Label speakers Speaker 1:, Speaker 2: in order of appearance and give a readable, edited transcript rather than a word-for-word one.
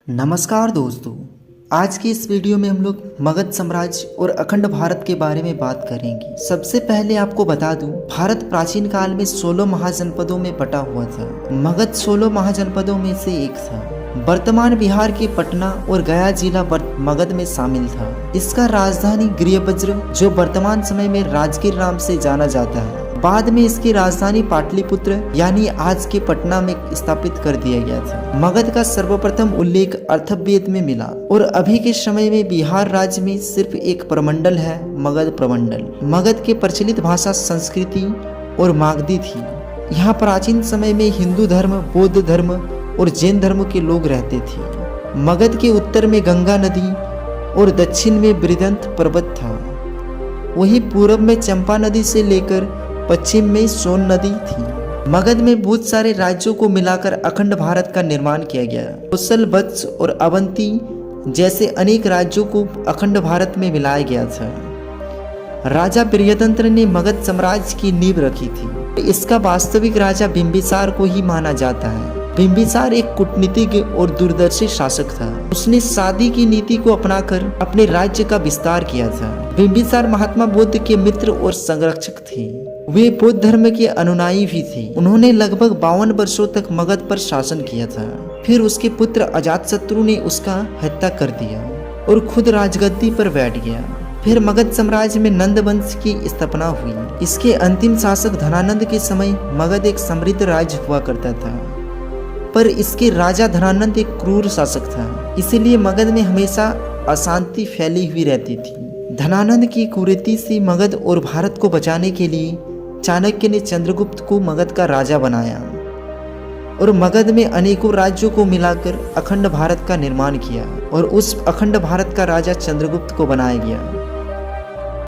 Speaker 1: नमस्कार दोस्तों। आज की इस वीडियो में हम लोग मगध साम्राज्य और अखंड भारत के बारे में बात करेंगे। सबसे पहले आपको बता दूं, भारत प्राचीन काल में 16 महाजनपदों में बटा हुआ था। मगध 16 महाजनपदों में से एक था। वर्तमान बिहार के पटना और गया जिला मगध में शामिल था। इसका राजधानी गृहबज्र, जो वर्तमान समय में राजगीर नाम से जाना जाता है, बाद में इसकी राजधानी पाटलिपुत्र यानी आज के पटना में स्थापित कर दिया गया था। मगध का सर्वप्रथम उल्लेख अथर्ववेद में मिला और अभी के समय में बिहार राज्य में सिर्फ एक प्रमंडल है, मगध प्रमंडल। मगध के प्रचलित भाषा संस्कृति और मागधी थी। यहाँ प्राचीन समय में हिंदू धर्म, बौद्ध धर्म और जैन धर्म के लोग रहते थे। मगध के उत्तर में गंगा नदी और दक्षिण में बृहंत पर्वत था। वहीं पूर्व में चंपा नदी से लेकर पश्चिम में सोन नदी थी। मगध में बहुत सारे राज्यों को मिलाकर अखंड भारत का निर्माण किया गया। कौशल, वत्स और अवंती जैसे अनेक राज्यों को अखंड भारत में मिलाया गया था। राजा प्रियतंत्र ने मगध साम्राज्य की नींव रखी थी। इसका वास्तविक राजा बिंबिसार को ही माना जाता है। बिंबिसार एक कूटनीतिज्ञ और दूरदर्शी शासक था। उसने शादी की नीति को अपनाकर अपने राज्य का विस्तार किया था। बिंबिसार महात्मा बुद्ध के मित्र और संरक्षक थे। वे बौद्ध धर्म के अनुयायी भी थे। उन्होंने लगभग 52 वर्षों तक मगध पर शासन किया था। फिर उसके पुत्र अजातशत्रु ने उसका हत्या कर दिया और खुद राजगद्दी पर बैठ गया। फिर मगध साम्राज्य में नंद वंश की स्थापना हुई। इसके अंतिम शासक धनानंद के समय मगध एक समृद्ध राज्य हुआ करता था, पर इसके राजा धनानंद एक क्रूर शासक था। इसीलिए मगध में हमेशा अशांति फैली हुई रहती थी। धनानंद की कुरीति से मगध और भारत को बचाने के लिए चाणक्य ने चंद्रगुप्त को मगध का राजा बनाया और मगध में अनेकों राज्यों को मिलाकर अखंड भारत का निर्माण किया और उस अखंड भारत का राजा चंद्रगुप्त को बनाया गया।